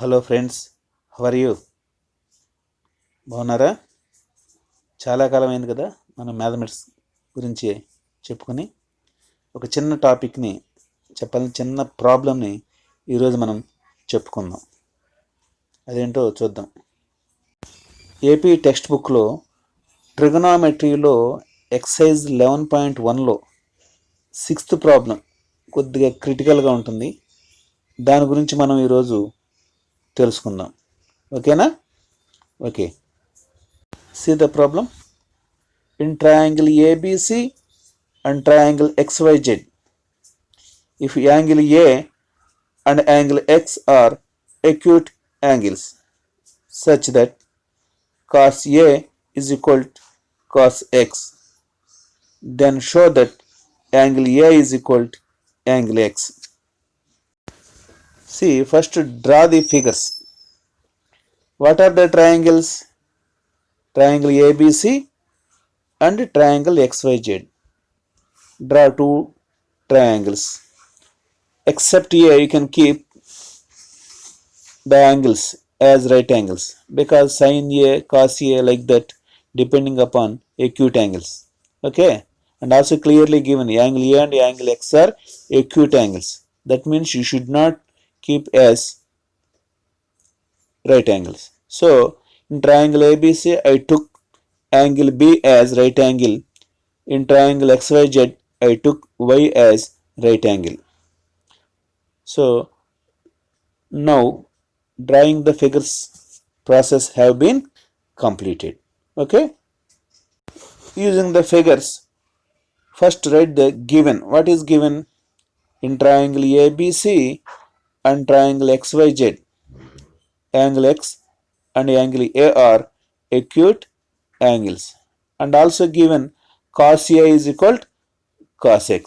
Hello friends, how are you? బాగున్నారా? చాలా కాలం అయింది కదా మనం మ్యాథమెటిక్స్ గురించి చెప్పుకొని. ఒక చిన్న టాపిక్ని చెప్పాలని, చిన్న ప్రాబ్లమ్ని ఈరోజు మనం చెప్పుకుందాం. అదేంటో చూద్దాం. ఏపీ టెక్స్ట్ బుక్లో ట్రిగనామెట్రీలో ఎక్సైజ్ 11.1లో 6th ప్రాబ్లం కొద్దిగా క్రిటికల్గా ఉంటుంది. దాని గురించి మనం ఈరోజు తెలుసుకుందాం. ఓకేనా? Okay. See the problem. In triangle ABC and triangle XYZ, if angle A and angle X are acute angles such that cos A is equal to cos X, then show that angle A is equal to angle X. See, first draw the figures. What are the triangles? Triangle ABC and triangle XYZ. Draw two triangles. Except here you can keep the angles as right angles because sin A, cos A, like that, depending upon acute angles. Okay, and also clearly given angle A and angle X are acute angles. That means you should not keep as right angles. So in triangle ABC I took angle B as right angle. In triangle XYZ I took Y as right angle. So now drawing the figures process have been completed. Okay, using the figures, first write the given. What is given? In triangle ABC and triangle XYZ, angle X and angle A are acute angles, and also given cos A is equal to cos X.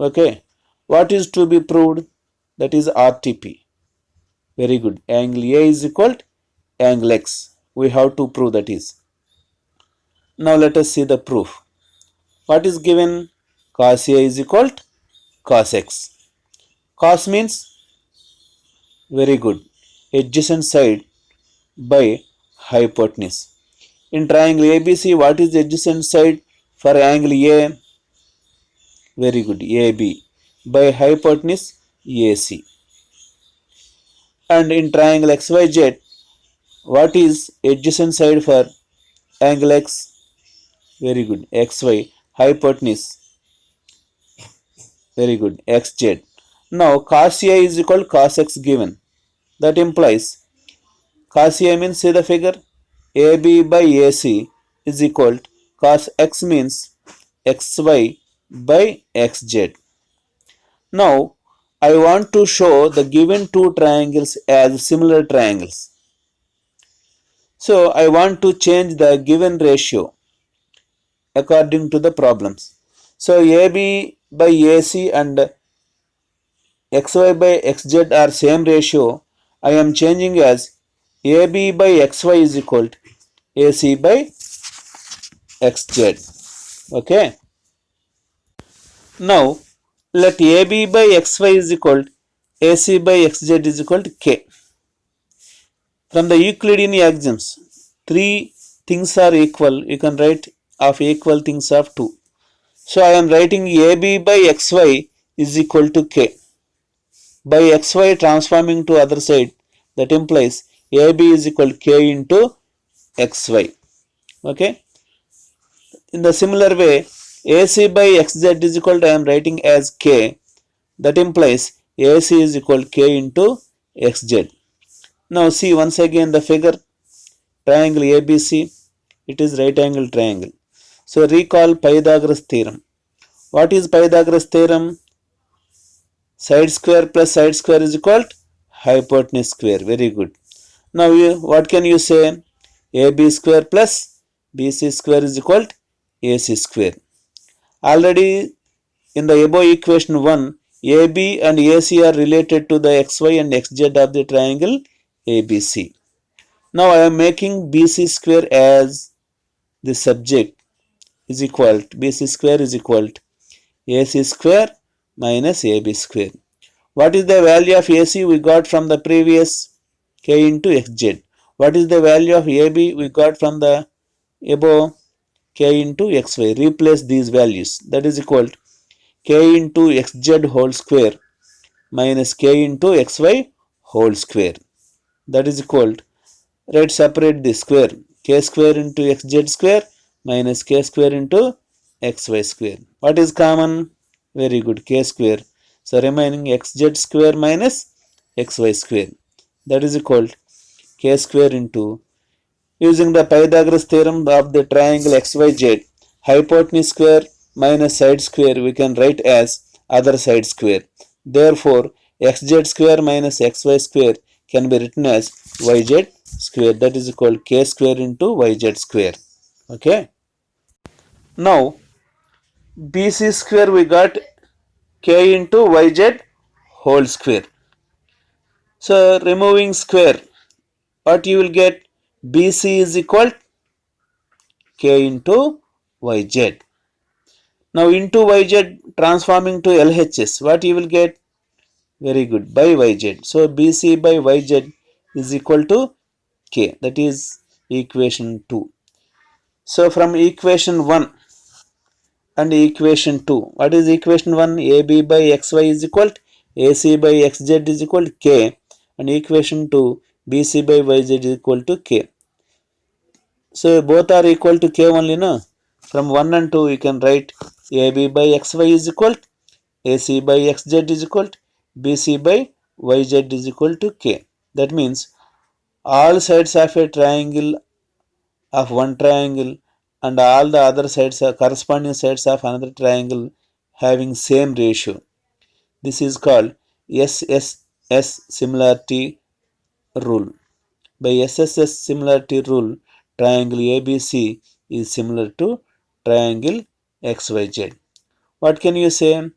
Okay, what is to be proved? That is RTP. Very good. Angle A is equal to angle X. We have to prove that is. Now let us see the proof. What is given? Cos A is equal to cos X. Cos means, very good, adjacent side by hypotenuse. In triangle ABC, what is the adjacent side for angle A? Very good, AB, by hypotenuse AC. And in triangle XYZ, what is adjacent side for angle X? Very good, XY, hypotenuse, very good, XZ. Now cos A is equal to cos X given. That implies cos A means, see the figure, AB by AC is equal to cos X means XY by XZ. Now I want to show the given two triangles as similar triangles. So I want to change the given ratio according to the problems. So AB by AC and XY by XZ are same ratio. I am changing as AB by XY is equal to AC by XZ. Okay. Now let AB by XY is equal to AC by XZ is equal to K. From the Euclidean axioms, three things are equal. You can write of equal things of 2. So I am writing AB by XY is equal to K. By XY transforming to other side, that implies AB is equal to K into XY. Okay. In the similar way, AC by XZ is equal to, I am writing as K. That implies AC is equal to K into XZ. Now see once again the figure, triangle ABC, it is right angle triangle. So recall Pythagoras theorem. What is Pythagoras theorem? Side square plus side square is equal to hypotenuse square. Very good. Now what can you say? AB square plus BC square is equal to AC square. Already in the above equation 1, AB and AC are related to the XY and XZ of the triangle ABC. Now I am making BC square as the subject is equal to BC square is equal to AC square minus AB square. What is the value of AC we got from the previous? k into xz. What is the value of AB we got from the above? K into xy. Replace these values. That is equal to k into xz whole square minus k into xy whole square. That is equal to, right, separate this square, k square into xz square minus k square into xy square. What is common? Very good, k square. So remaining xz square minus xy square. That is equal to k square into, using the Pythagoras theorem of the triangle xyz, hypotenuse square minus side square we can write as other side square. Therefore, xz square minus xy square can be written as yz square. That is equal to k square into yz square. Okay. Now, bc square we got k into yz whole square. So, removing square, what you will get? bc is equal to k into yz. Now into yz transforming to LHS, what you will get? Very good, by yz. So BC by yz is equal to k. That is equation 2. So from equation 1 and equation 2, what is equation 1? AB by xy is equal to AC by xz is equal to k, and equation 2 BC by yz is equal to k. So both are equal to k only, no? From 1 and 2 you can write AB by xy is equal to AC by xz is equal to BC by yz is equal to k. That means all sides of a triangle of one triangle and all the other sides are corresponding sides of another triangle having same ratio. This is called SSS similarity rule. By SSS similarity rule, triangle ABC is similar to triangle XYZ. What can you say?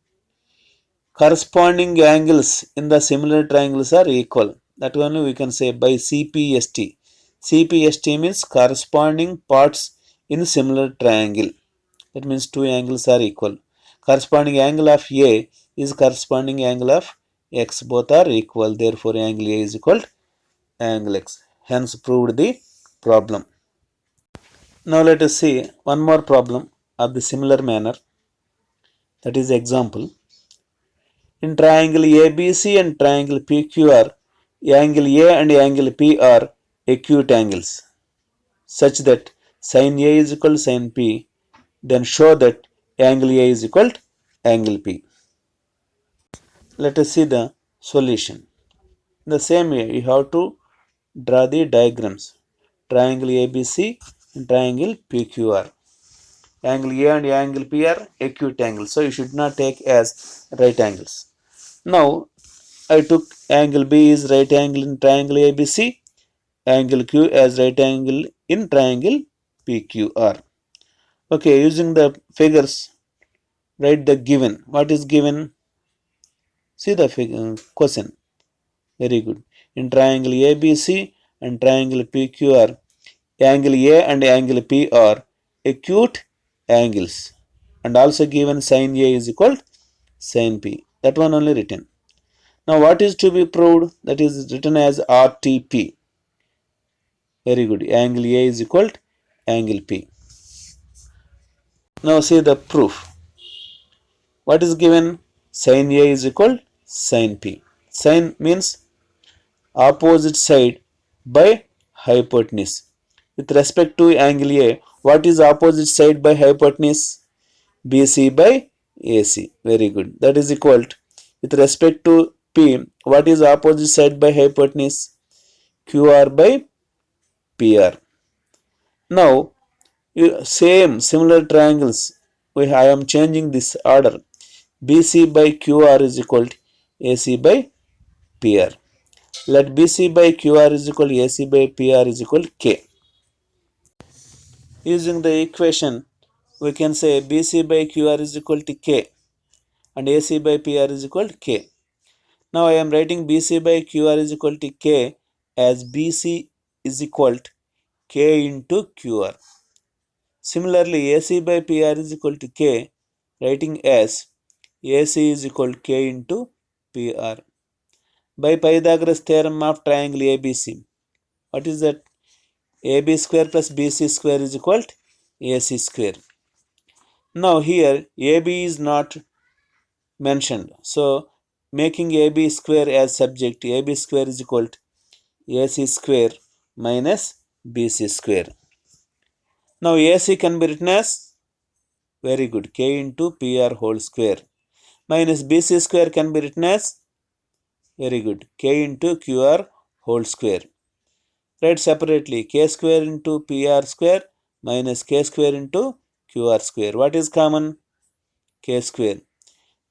Corresponding angles in the similar triangles are equal. That only we can say by CPST. CPST means corresponding parts in similar triangle. That means two angles are equal. Corresponding angle of A is corresponding angle of X. Both are equal. Therefore, angle A is equal to angle X. Hence, proved the problem. Now, let us see one more problem of the similar manner. That is example. In triangle ABC and triangle PQR, angle A and angle P are acute angles such that sin A is equal to sin P. Then show that angle A is equal to angle P. Let us see the solution. In the same way, you have to draw the diagrams. Triangle ABC and triangle PQR. Angle A and angle P are acute angles, so you should not take as right angles. Now, I took angle B is right angle in triangle ABC, angle Q as right angle in triangle PQR. Okay, using the figures, write the given. What is given? See the figure, question. Very good. In triangle ABC and triangle PQR, angle A and angle P are acute angles, and also given sin A is equal to sin P. That one only written. Now what is to be proved? That is written as RTP. Very good. Angle A is equal to angle P. Now see the proof. What is given? Sin A is equal to sin P. Sin means opposite side by hypotenuse. With respect to angle A, what is opposite side by hypotenuse? BC by AC. Very good. That is equal to, with respect to P, what is opposite side by hypotenuse? QR by PR. Now, similar triangles, I am changing this order. BC by QR is equal to AC by PR. Let BC by QR is equal to AC by PR is equal to K. Using the equation, we can say BC by QR is equal to K and AC by PR is equal to K. Now I am writing BC by QR is equal to K as BC is equal to K into QR. Similarly, AC by PR is equal to K, writing as AC is equal to K into PR. by Pythagoras theorem of triangle ABC. What is that? AB square plus BC square is equal to AC square. Now here AB is not mentioned. So making AB square as subject, AB square is equal to AC square minus BC square. Now AC can be written as, very good, K into PR whole square, minus BC square can be written as, very good, K into QR whole square. Write separately, K square into PR square minus K square into QR square. What is common? K square.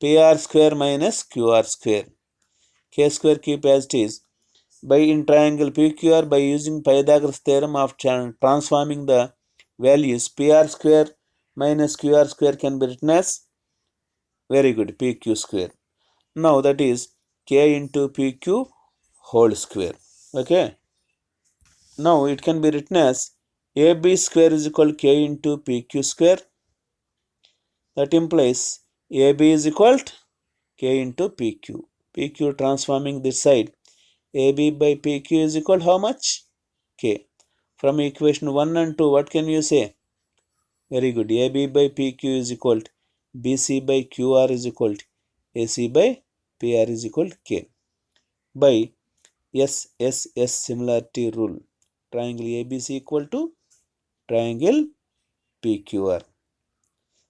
PR square minus QR square. K square keep as it is. By in triangle PQR, by using Pythagoras theorem of transforming the values, PR square minus QR square can be written as, very good, PQ square. Now that is K into PQ whole square. Okay. Now it can be written as AB square is equal to K into PQ square. That implies AB is equal to K into PQ. PQ transforming this side. AB by PQ is equal to how much? K. From equation 1 and 2, what can you say? Very good. AB by PQ is equal to BC by QR is equal to AC by PR is equal to K. By SSS similarity rule, triangle ABC equal to triangle PQR.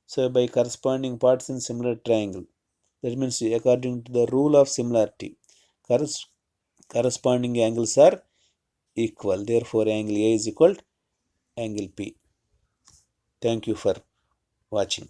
So by corresponding parts in similar triangle, that means according to the rule of similarity, corresponding angles are equal. Therefore, angle A is equal to angle P. Thank you for watching.